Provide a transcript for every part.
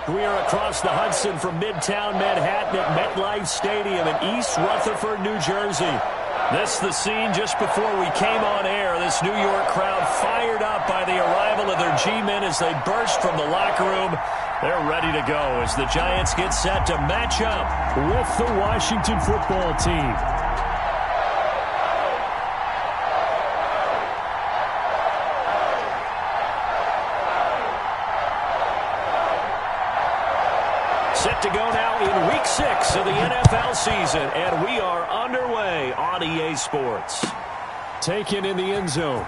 We are across the Hudson from Midtown Manhattan at MetLife Stadium in East Rutherford, New Jersey. This is the scene just before we came on air. This New York crowd fired up by the arrival of their G-men as they burst from the locker room. They're ready to go as the Giants get set to match up with the Washington football team. Set to go now in Week 6 of the NFL season, and we are underway on EA Sports. Taken in the end zone.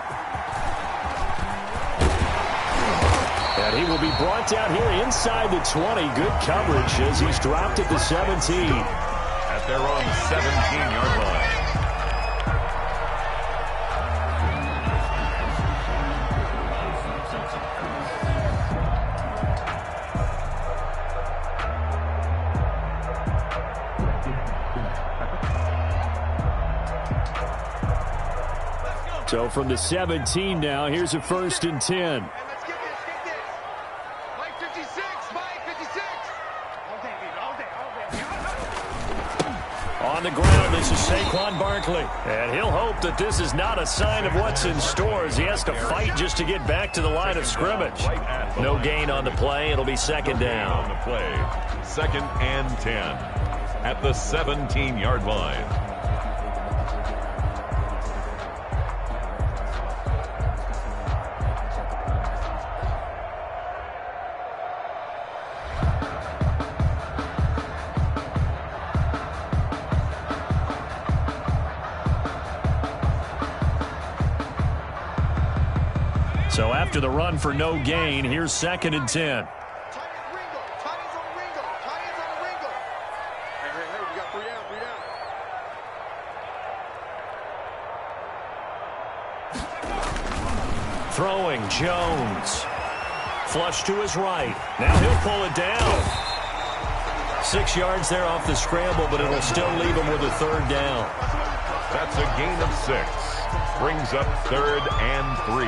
And he will be brought down here inside the 20. Good coverage as he's dropped at the 17. At their own 17-yard line. So from the 17 now, here's a 1st and 10. On the ground, this is Saquon Barkley. And he'll hope that this is not a sign of what's in store as he has to fight just to get back to the line of scrimmage. No gain on the play. It'll be 2nd down. On the play, 2nd and 10 at the 17-yard line. So after the run for no gain, here's 2nd and 10. Throwing Jones. Flush to his right. Now he'll pull it down. 6 yards there off the scramble, but it'll still leave him with a 3rd down. That's a gain of 6. Brings up 3rd and 3.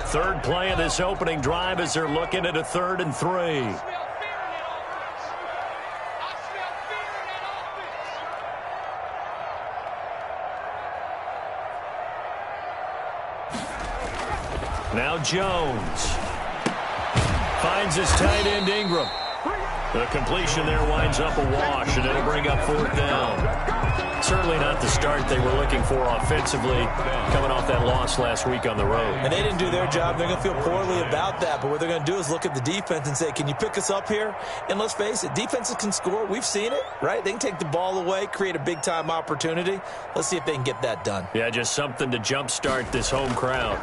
Third play of this opening drive as they're looking at a 3rd and 3. Now Jones finds his tight end Ingram. The completion there winds up a wash, and it'll bring up 4th down. Certainly not the start they were looking for offensively, coming off that loss last week on the road. And they didn't do their job. They're going to feel poorly about that. But what they're going to do is look at the defense and say, can you pick us up here? And let's face it, defenses can score. We've seen it, right? They can take the ball away, create a big-time opportunity. Let's see if they can get that done. Yeah, just something to jumpstart this home crowd.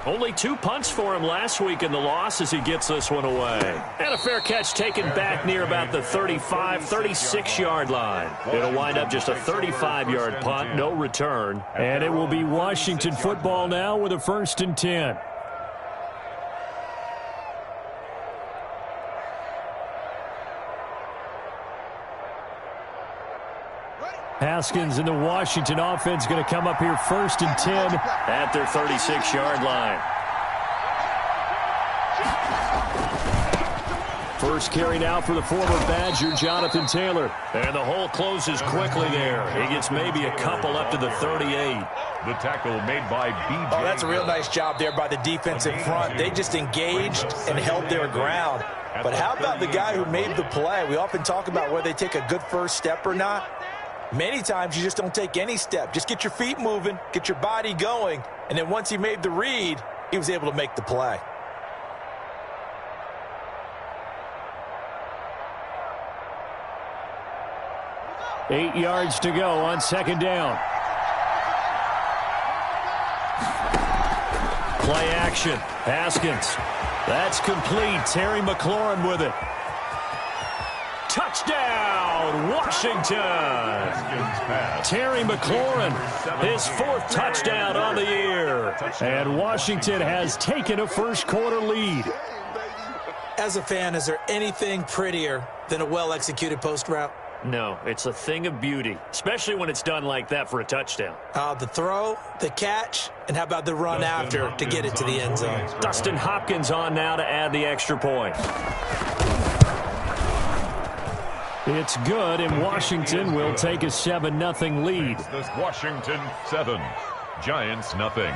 Only 2 punts for him last week in the loss as he gets this one away. And a fair catch taken back near about the 35, 36-yard line. It'll wind up just a 35-yard punt, no return. And it will be Washington football now with a 1st and 10. Haskins and the Washington offense going to come up here 1st and 10 at their 36-yard line. First carry now for the former Badger, Jonathan Taylor. And the hole closes quickly there. He gets maybe a couple up to the 38. The tackle made by B.J. Oh, that's a real nice job there by the defense in front. They just engaged and held their ground. But how about the guy who made the play? We often talk about whether they take a good first step or not. Many times you just don't take any step. Just get your feet moving, get your body going, and then once he made the read, he was able to make the play. Eight yards to go on 2nd down. Play action. Haskins. That's complete. Terry McLaurin with it. Touchdown, Washington. Terry McLaurin, his 4th touchdown on the year. And Washington has taken a first-quarter lead. As a fan, is there anything prettier than a well-executed post route? No, it's a thing of beauty, especially when it's done like that for a touchdown. The throw, the catch, and how about the run after to get it to the end zone? Dustin Hopkins on now to add the extra point. It's good, and Washington will take a 7-0 lead. This Washington 7, Giants nothing.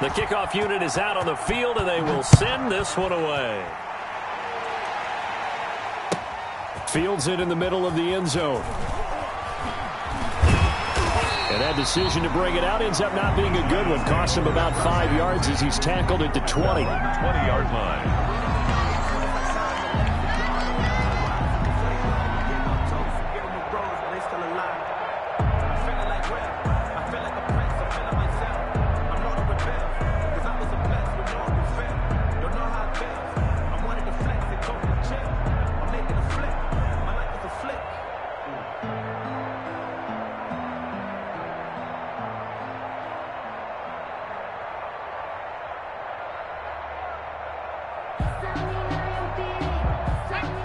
The kickoff unit is out on the field, and they will send this one away. Fields it in the middle of the end zone. And that decision to bring it out ends up not being a good one. Cost him about 5 yards as he's tackled at the 20. 20-yard line.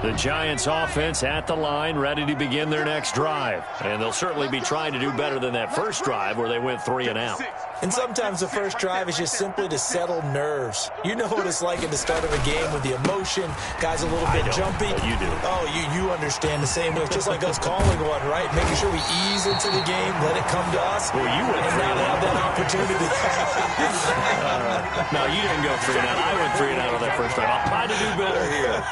The Giants offense at the line, ready to begin their next drive. And they'll certainly be trying to do better than that first drive where they went 3 and out. And sometimes the first drive is just simply to settle nerves. You know what it's like at the start of a game with the emotion, guys a little bit jumpy. You do. Oh, you understand the same way. It's just like us calling one, right? Making sure we ease into the game, let it come to us. Well, you went and 3 now and have out. that opportunity. No, you didn't go 3 and out. I went 3 and out on that first drive. I'll try to do better here.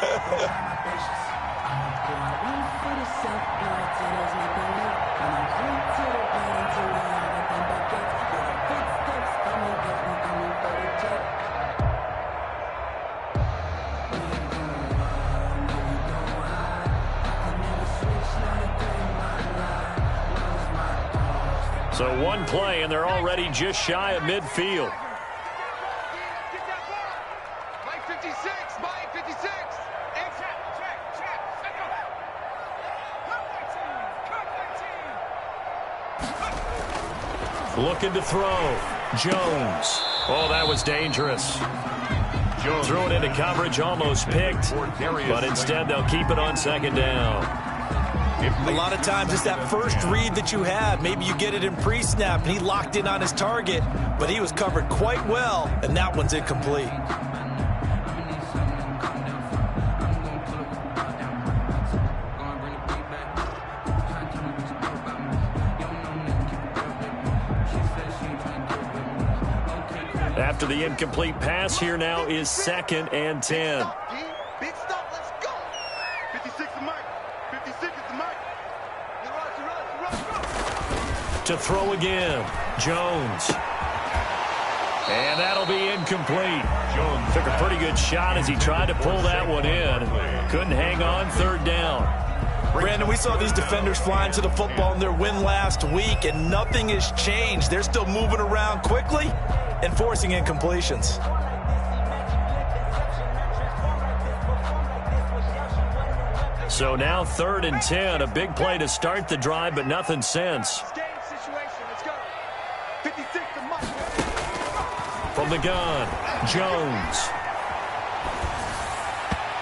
So one play, and they're already just shy of midfield. Mike 56, Mike 56. Looking to throw. Jones. Oh, that was dangerous. Jones threw it into coverage, almost picked. But instead, they'll keep it on second down. A lot of times it's that first read that you have. Maybe you get it in pre-snap, and he locked in on his target, but he was covered quite well, and that one's incomplete. After the incomplete pass, here now is 2nd and 10. Big stop, let's go. 56 is Mike. 56 is Mike. To throw again, Jones. And that'll be incomplete. Jones took a pretty good shot as he tried to pull that one in. Couldn't hang on, 3rd down. Brandon, we saw these defenders flying to the football in their win last week, and nothing has changed. They're still moving around quickly and forcing incompletions. So now 3rd and 10, a big play to start the drive, but nothing since. From the gun, Jones.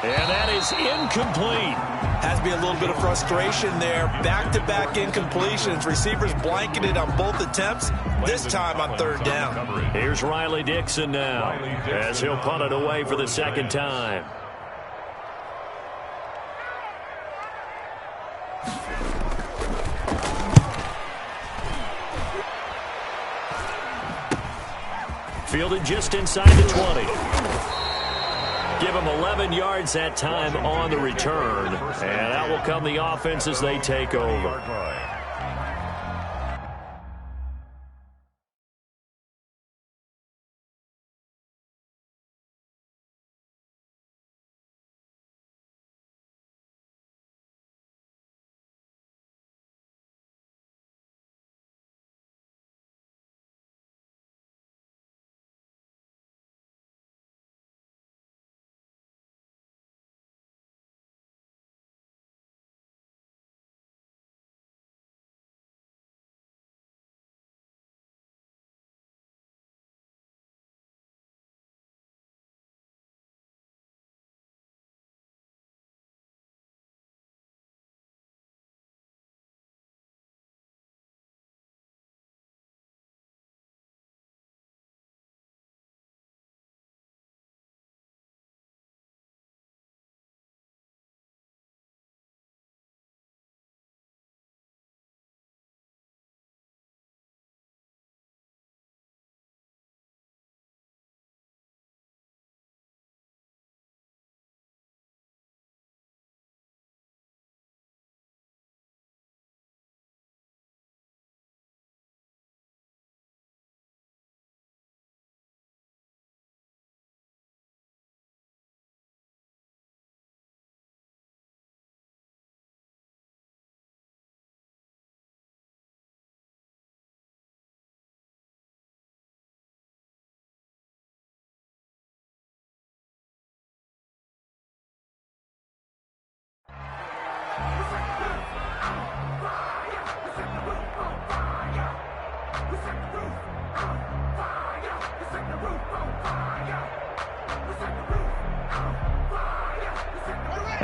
And that is incomplete. Has to be a little bit of frustration there. Back-to-back incompletions. Receivers blanketed on both attempts, this time on 3rd down. Here's Riley Dixon now as he'll punt it away for the 2nd time. Fielded just inside the 20. Give him 11 yards that time on the return. And out will come the offense as they take over.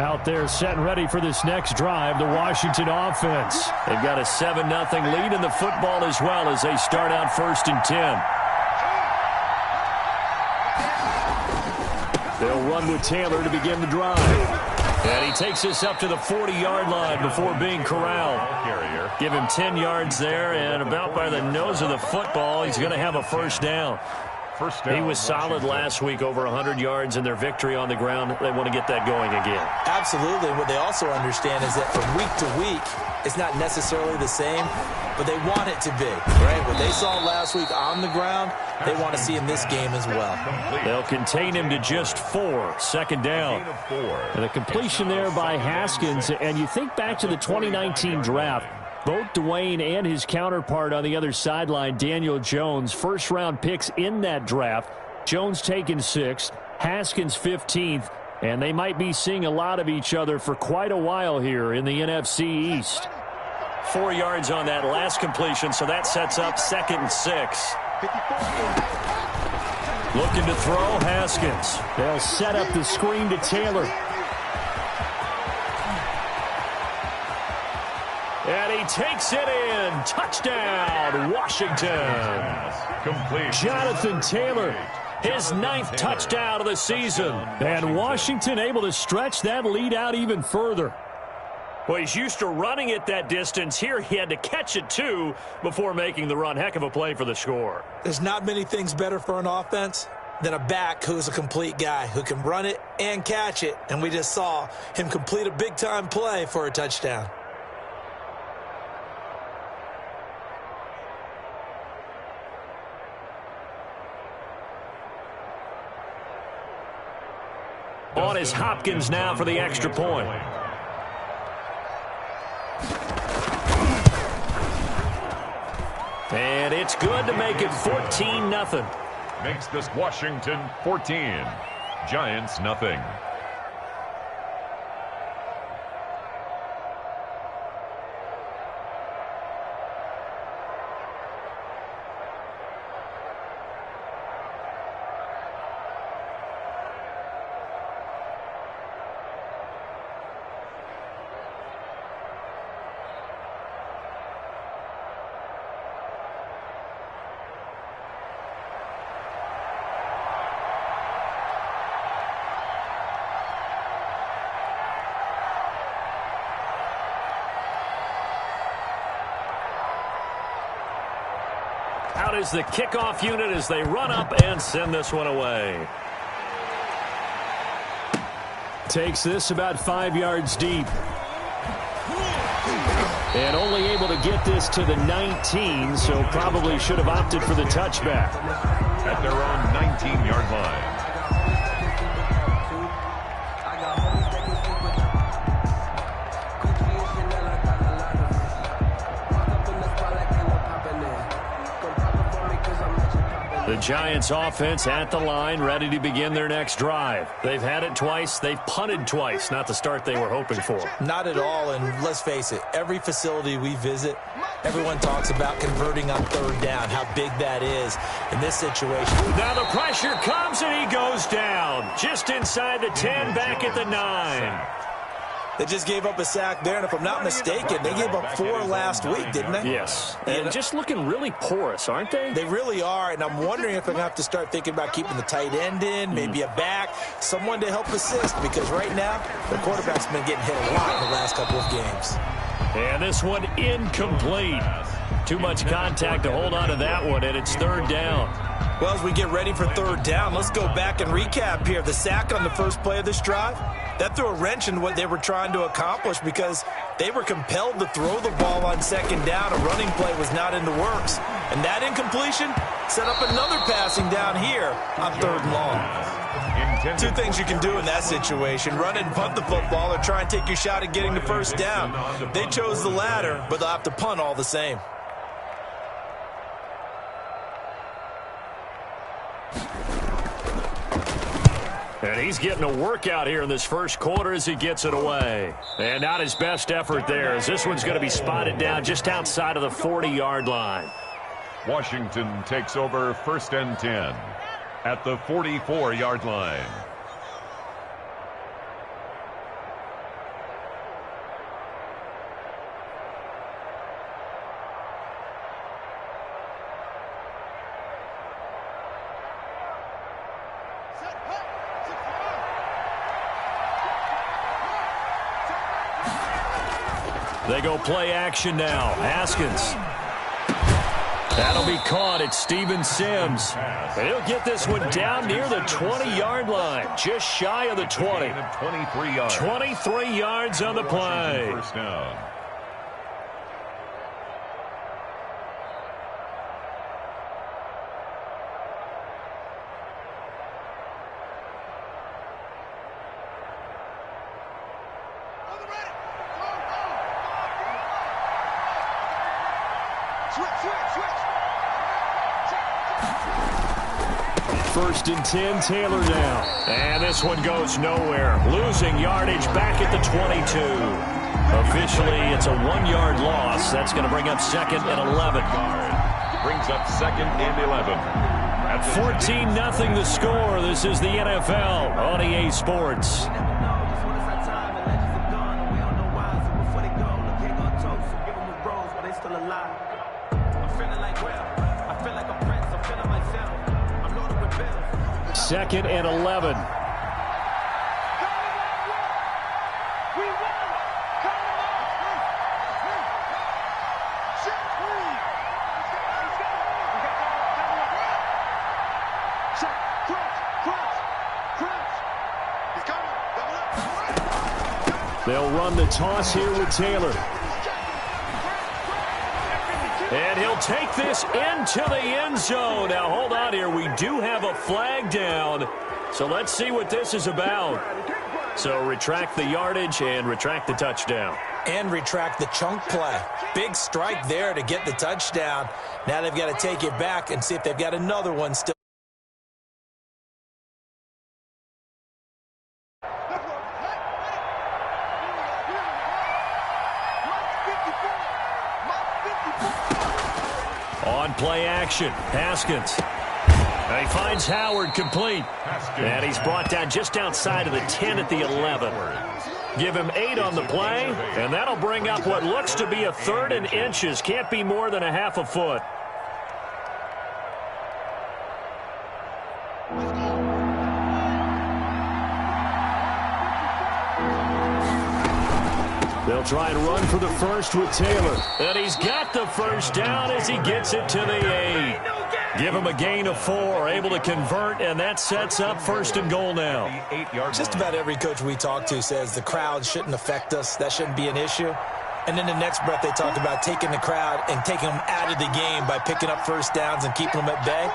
Out there set and ready for this next drive, the Washington offense. They've got a 7-0 lead in the football as well as they start out 1st and 10. They'll run with Taylor to begin the drive. And he takes this up to the 40-yard line before being corralled. Give him 10 yards there, and about by the nose of the football, he's going to have a first down. He was solid last week, over 100 yards in their victory on the ground. They want to get that going again. Absolutely. What they also understand is that from week to week, it's not necessarily the same, but they want it to be, right? What they saw last week on the ground, they want to see in this game as well. They'll contain him to just 4, 2nd down. And a completion there by Haskins, and you think back to the 2019 draft, both Dwayne and his counterpart on the other sideline, Daniel Jones, first-round picks in that draft. Jones taken 6th, Haskins 15th, and they might be seeing a lot of each other for quite a while here in the NFC East. 4 yards on that last completion, so that sets up 2nd and 6. Looking to throw, Haskins. They'll set up the screen to Taylor. And he takes it in. Touchdown, Washington. Complete. Jonathan Taylor, his 9th touchdown of the season. And Washington able to stretch that lead out even further. Well, he's used to running it that distance. Here he had to catch it, too, before making the run. Heck of a play for the score. There's not many things better for an offense than a back who's a complete guy who can run it and catch it. And we just saw him complete a big-time play for a touchdown. On is Hopkins now for the extra point. And it's good to make it 14-0. Makes this Washington 14. Giants nothing. Out is the kickoff unit as they run up and send this one away. Takes this about 5 yards deep. And only able to get this to the 19, so probably should have opted for the touchback. At their own 19-yard line. The Giants offense at the line, ready to begin their next drive. They've had it twice. They've punted twice. Not the start they were hoping for. Not at all, and let's face it, every facility we visit, everyone talks about converting on 3rd down, how big that is in this situation. Now the pressure comes, and he goes down. Just inside the 10, back at the 9. They just gave up a sack there, and if I'm not mistaken, they gave up 4 last week, didn't they? Yes. And just looking really porous, aren't they? They really are, and I'm wondering if I'm going to have to start thinking about keeping the tight end in, maybe a back, someone to help assist, because right now, the quarterback's been getting hit a lot in the last couple of games. And this one incomplete. Too much contact to hold on to that one, and it's 3rd down. Well, as we get ready for 3rd down, let's go back and recap here. The sack on the first play of this drive, that threw a wrench in what they were trying to accomplish because they were compelled to throw the ball on 2nd down. A running play was not in the works. And that incompletion set up another passing down here on 3rd and long. 2 things you can do in that situation: run and punt the football, or try and take your shot at getting the first down. They chose the latter, but they'll have to punt all the same. And he's getting a workout here in this first quarter as he gets it away. And not his best effort there, as this one's going to be spotted down just outside of the 40-yard line. Washington takes over 1st and 10 at the 44-yard line. They go play action now. Haskins. That'll be caught at Steven Sims. And he'll get this one down near the 20-yard line, just shy of the 20. 23 yards. 23 yards on the play. First down. First and 10, Taylor down. And this one goes nowhere. Losing yardage back at the 22. Officially, it's a 1-yard loss. That's going to bring up second and 11. Brings up second and 11. 14-0 the score. This is the NFL on EA Sports. Second and 11. They'll run the toss here with Taylor. And he'll take this into the end zone. Now, hold on here. We do have a flag down. So let's see what this is about. So retract the yardage and retract the touchdown. And retract the chunk play. Big strike there to get the touchdown. Now they've got to take it back and see if they've got another one still. On play action, Haskins. He finds Howard complete. And he's brought down just outside of the 10 at the 11. Give him 8 on the play, and that'll bring up what looks to be a 3rd and inches. Can't be more than a half a foot. They'll try and run for the first with Taylor. And he's got the first down as he gets it to the 8. Give him a gain of 4, able to convert, and that sets up first and goal now. Just about every coach we talk to says the crowd shouldn't affect us. That shouldn't be an issue. And then the next breath they talk about taking the crowd and taking them out of the game by picking up first downs and keeping them at bay.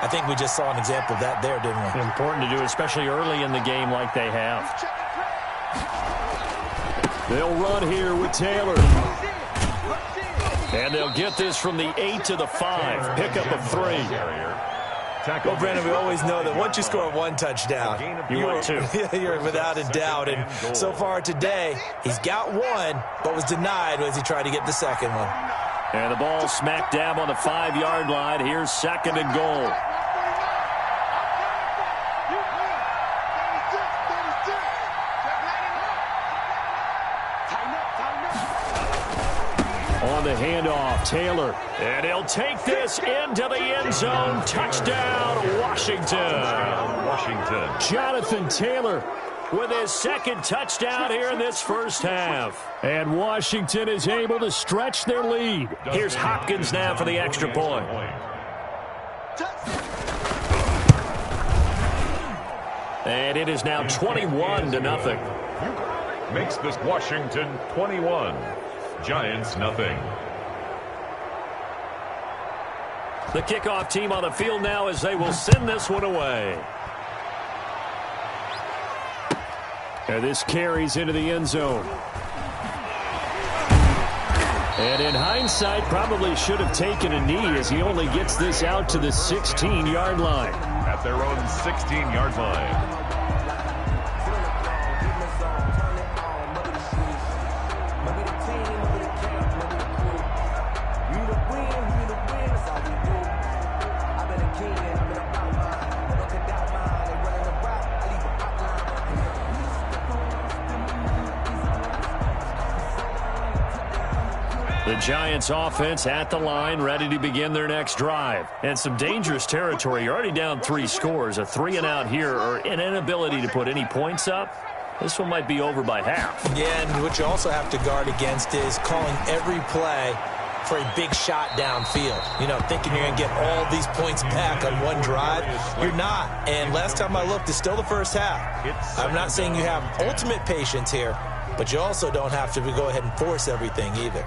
I think we just saw an example of that there, didn't we? Important to do, especially early in the game like they have. They'll run here with Taylor. And they'll get this from the 8 to the 5. Pick up of 3. Well, Brandon, we always know that once you score 1 touchdown, you're without a doubt. And so far today, he's got 1, but was denied as he tried to get the second one. And the ball smack dab on the 5-yard line. Here's second and goal. On the handoff, Taylor. And he'll take this into the end zone. Touchdown, Washington. Jonathan Taylor with his second touchdown here in this first half. And Washington is able to stretch their lead. Here's Hopkins now for the extra point. And it is now 21-0. Makes this Washington 21. Giants nothing. The kickoff team on the field now as they will send this one away. And this carries into the end zone. And in hindsight, probably should have taken a knee as he only gets this out to the 16-yard line. At their own 16-yard line. The Giants offense at the line, ready to begin their next drive. And some dangerous territory. You're already down 3 scores. A 3-and-out here or an inability to put any points up. This one might be over by half. Yeah, and what you also have to guard against is calling every play for a big shot downfield. You know, thinking you're going to get all these points back on one drive. You're not. And last time I looked, it's still the first half. I'm not saying you have ultimate patience here, but you also don't have to go ahead and force everything either.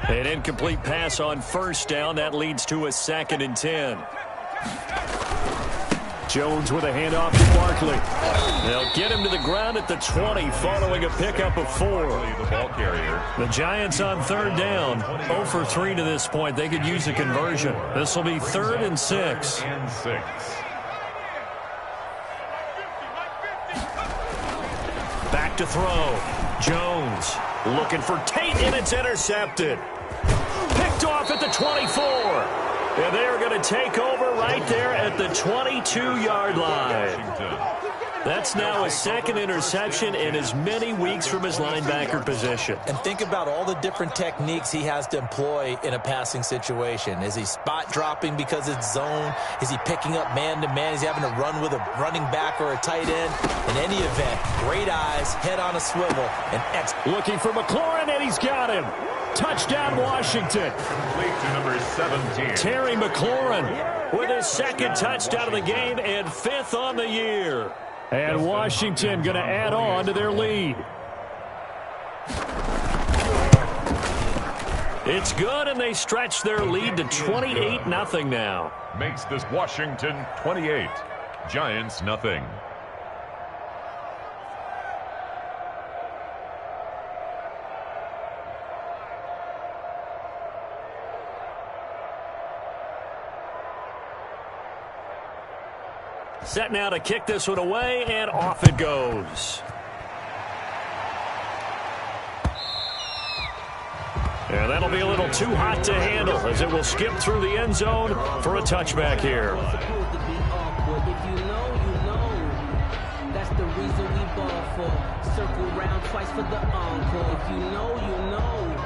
An incomplete pass on first down. That leads to a 2nd and 10. Jones with a handoff to Barkley. They'll get him to the ground at the 20 following a pickup of 4. The ball carrier. The Giants on 3rd down. 0 for 3 to this point. They could use a conversion. This will be 3rd and 6. Back to throw. Jones looking for Tate, and it's intercepted. Picked off at the 24. And they're going to take over right there at the 22-yard line. That's now his 2nd interception in as many weeks from his linebacker position. And think about all the different techniques he has to employ in a passing situation. Is he spot dropping because it's zone? Is he picking up man-to-man? Is he having to run with a running back or a tight end? In any event, great eyes, head on a swivel, and looking for McLaurin, and he's got him. Touchdown, Washington. Complete to number 17. Terry McLaurin with his 2nd touchdown of the game and 5th on the year. And Washington going to add on to their lead. It's good, and they stretch their lead to 28-0 now. Makes this Washington 28. Giants nothing. Set now to kick this one away, and off it goes. And that'll be a little too hot to handle as it will skip through the end zone for a touchback here. If you know, you know. That's the reason we ball for. Circle round twice for the encore. If you know, you know.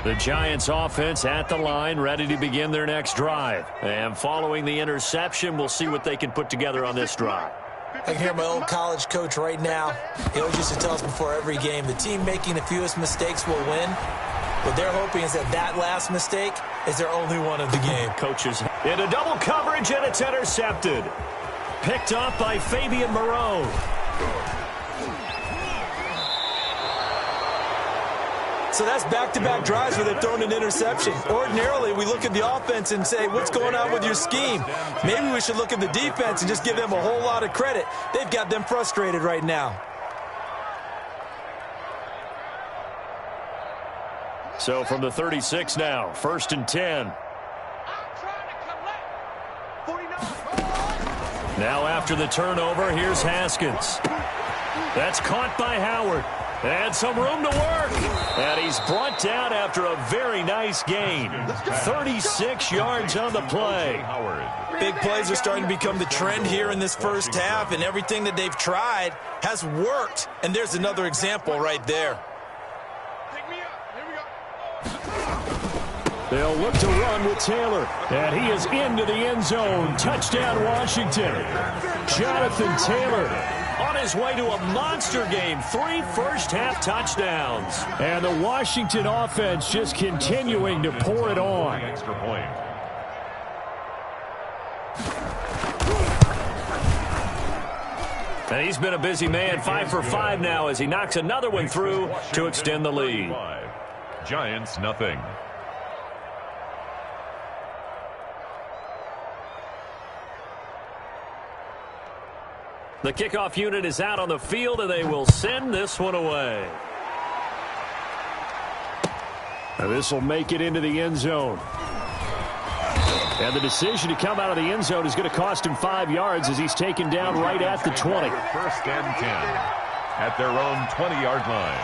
The Giants offense at the line, ready to begin their next drive. And following the interception, we'll see what they can put together on this drive. I can hear my old college coach right now. He always used to tell us before every game, the team making the fewest mistakes will win. What they're hoping is that last mistake is their only one of the game. Coaches into double coverage, and it's intercepted. Picked off by Fabian Moreau. So that's back-to-back drives where they've thrown an interception. Ordinarily, we look at the offense and say, what's going on with your scheme? Maybe we should look at the defense and just give them a whole lot of credit. They've got them frustrated right now. So from the 36 now, 1st and 10. Now after the turnover, here's Haskins. That's caught by Howard. And some room to work. And he's brought down after a very nice gain. 36 yards on the play. Big plays are starting to become the trend here in this first half, and everything that they've tried has worked. And there's another example right there. They'll look to run with Taylor. And he is into the end zone. Touchdown, Washington. Jonathan Taylor on his way to a monster game. 3 first-half touchdowns. And the Washington offense just continuing to pour it on. Extra point. And he's been a busy man. 5 for 5 now as he knocks another one through to extend the lead. Giants nothing. The kickoff unit is out on the field, and they will send this one away. And this will make it into the end zone. And the decision to come out of the end zone is going to cost him 5 yards as he's taken down right at the 20. 1st and 10 at their own 20-yard line.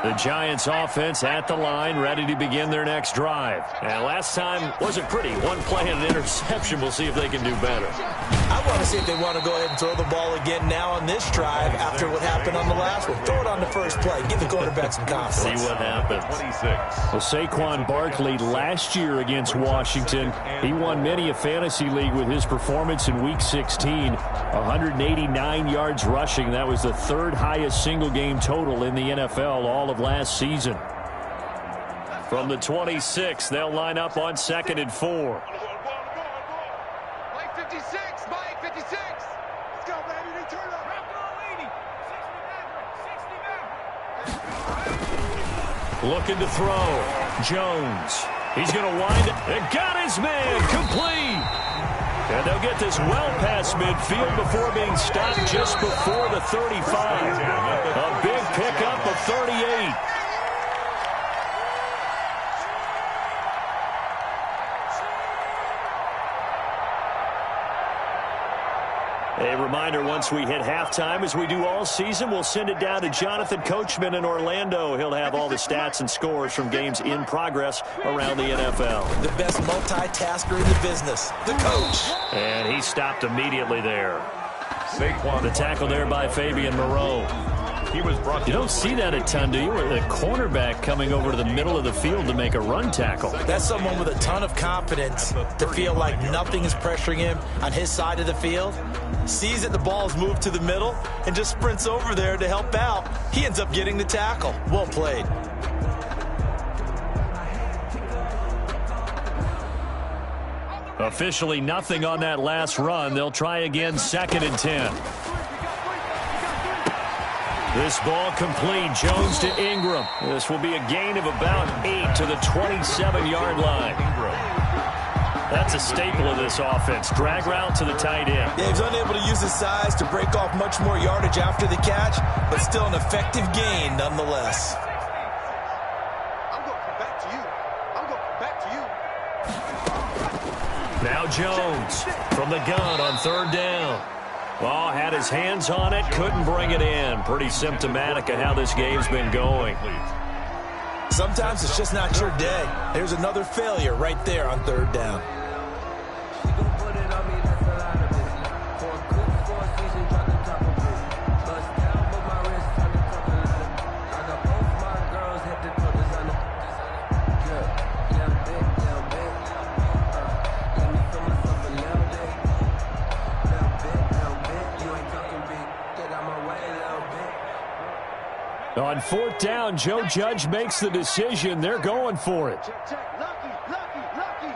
The Giants offense at the line, ready to begin their next drive. And last time wasn't pretty. One play and an interception. We'll see if they can do better. I want to see if they want to go ahead and throw the ball again now on this drive after what happened on the last one. Throw it on the first play. Give the quarterback some confidence. See what happens. 26. Well, Saquon Barkley last year against Washington, he won many a fantasy league with his performance in Week 16. 189 yards rushing. That was the third highest single game total in the NFL all of last season. From the 26, they'll line up on 2nd and 4. Mike 56, Mike 56. Let's go, baby. They turn up. Looking to throw. Jones. He's going to wind it. And got his man. Complete. And they'll get this well past midfield before being stopped just before the 35. A big pickup of 38. A reminder, once we hit halftime, as we do all season, we'll send it down to Jonathan Coachman in Orlando. He'll have all the stats and scores from games in progress around the NFL. The best multitasker in the business, the coach. And he stopped immediately there. Saquon. The tackle there by Fabian Moreau. He was brought to You don't see that a ton, do you? The cornerback coming over to the middle of the field to make a run tackle. That's someone with a ton of confidence to feel like nothing is pressuring him on his side of the field. Sees that the ball is moved to the middle and just sprints over there to help out. He ends up getting the tackle. Well played. Officially nothing on that last run. They'll try again 2nd and 10. This ball complete. Jones to Ingram. This will be a gain of about 8 to the 27-yard line. That's a staple of this offense. Drag route to the tight end. Yeah, he's unable to use his size to break off much more yardage after the catch, but still an effective gain nonetheless. I'm going to come back to you. I'm going to come back to you. Now Jones from the gun on 3rd down. Oh, had his hands on it, couldn't bring it in. Pretty symptomatic of how this game's been going. Sometimes it's just not your day. There's another failure right there on 3rd down. On 4th down, Joe Judge makes the decision. They're going for it. Lucky.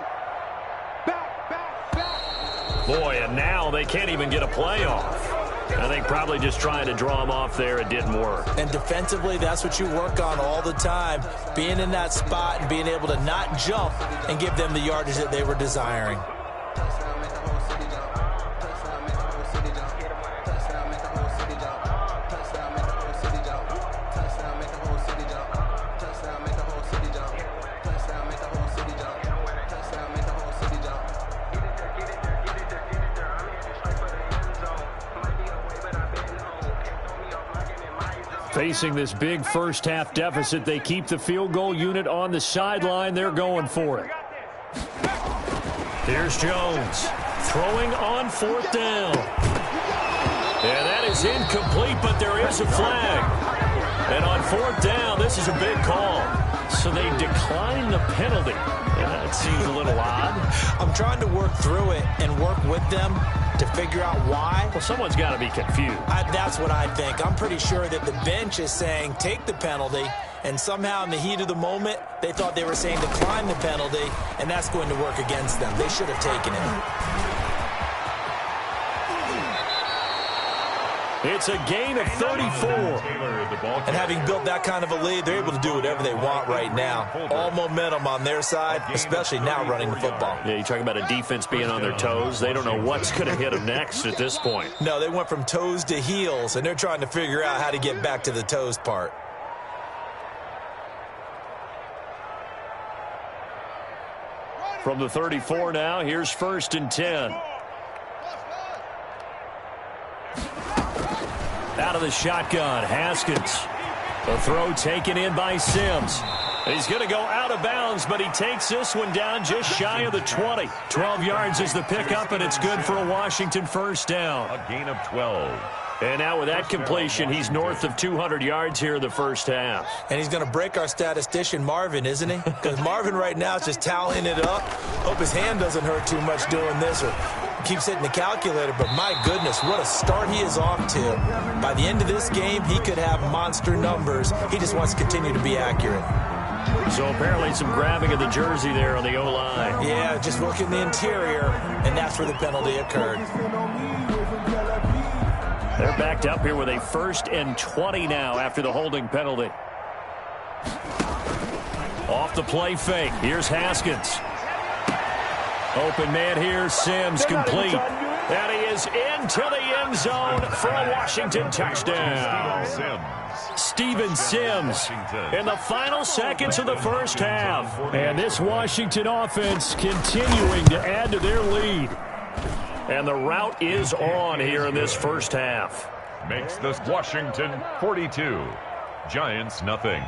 Back. Boy, and now they can't even get a play off. I think probably just trying to draw him off there. It didn't work. And defensively, that's what you work on all the time. Being in that spot and being able to not jump and give them the yardage that they were desiring. Facing this big first-half deficit, they keep the field goal unit on the sideline. They're going for it. Here's Jones throwing on 4th down. And that is incomplete, but there is a flag. And on 4th down, this is a big call. So they decline the penalty. That seems a little odd. I'm trying to work through it and work with them to figure out why. Well, someone's got to be confused. That's what I think. I'm pretty sure that the bench is saying take the penalty, and somehow in the heat of the moment, they thought they were saying decline the penalty, and that's going to work against them. They should have taken it. It's a gain of 34. And having built that kind of a lead, they're able to do whatever they want right now. All momentum on their side, especially now running the football. Yeah, you talk about a defense being on their toes. They don't know what's going to hit them next at this point. No, they went from toes to heels, and they're trying to figure out how to get back to the toes part. From the 34 now, here's 1st and 10. Out of the shotgun, Haskins. The throw taken in by Sims. He's going to go out of bounds, but he takes this one down just shy of the 20. 12 yards is the pickup, and it's good for a Washington first down. A gain of 12. And now with that completion, he's north of 200 yards here in the first half. And he's going to break our statistician, Marvin, isn't he? Because Marvin right now is just tallying it up. Hope his hand doesn't hurt too much doing this or keeps hitting the calculator. But my goodness, what a start he is off to. By the end of this game, he could have monster numbers. He just wants to continue to be accurate. So apparently some grabbing of the jersey there on the O-line. Yeah, just working the interior, and that's where the penalty occurred. They're backed up here with a 1st and 20 now after the holding penalty. Off the play fake. Here's Haskins. Open man here. Sims complete. And he is into the end zone for a Washington touchdown. Steven Sims in the final seconds of the first half. And this Washington offense continuing to add to their lead. And the route is on here in this first half. Makes this Washington 42. Giants nothing.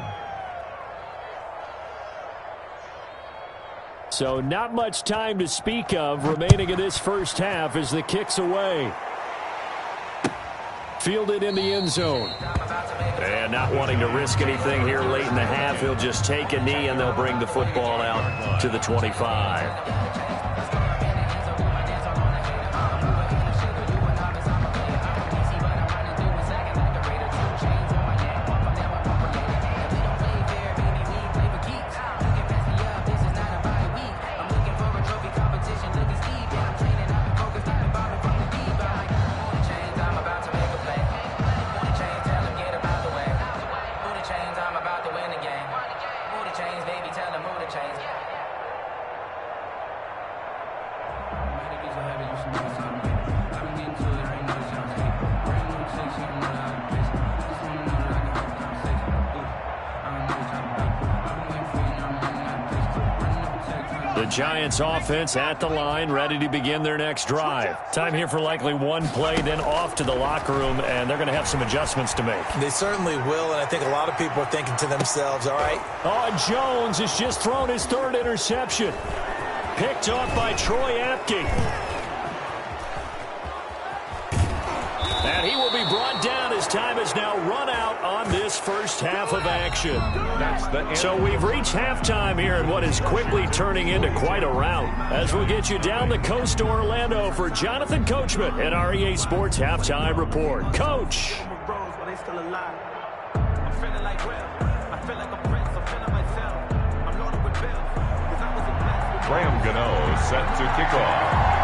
So not much time to speak of remaining in this first half as the kick's away. Fielded in the end zone. And not wanting to risk anything here late in the half, he'll just take a knee and they'll bring the football out to the 25. The Giants offense at the line, ready to begin their next drive. Time here for likely one play, then off to the locker room, and they're going to have some adjustments to make. They certainly will, and I think a lot of people are thinking to themselves, all right. Oh, Jones has just thrown his 3rd interception. Picked off by Troy Apke. And he will be brought down as time has now run out on this first half of action. That's the end. So we've reached halftime here in what is quickly turning into quite a rout. As we'll get you down the coast to Orlando for Jonathan Coachman at our EA Sports Halftime Report. Coach. Graham Gano set to kick off.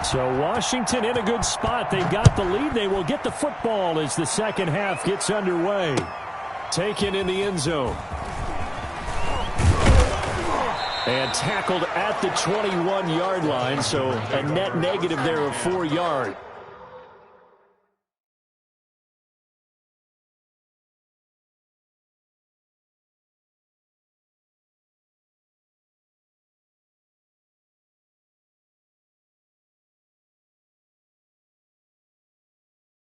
So Washington in a good spot. They've got the lead. They will get the football as the second half gets underway. Taken in the end zone. And tackled at the 21-yard line, so a net negative there of 4 yards.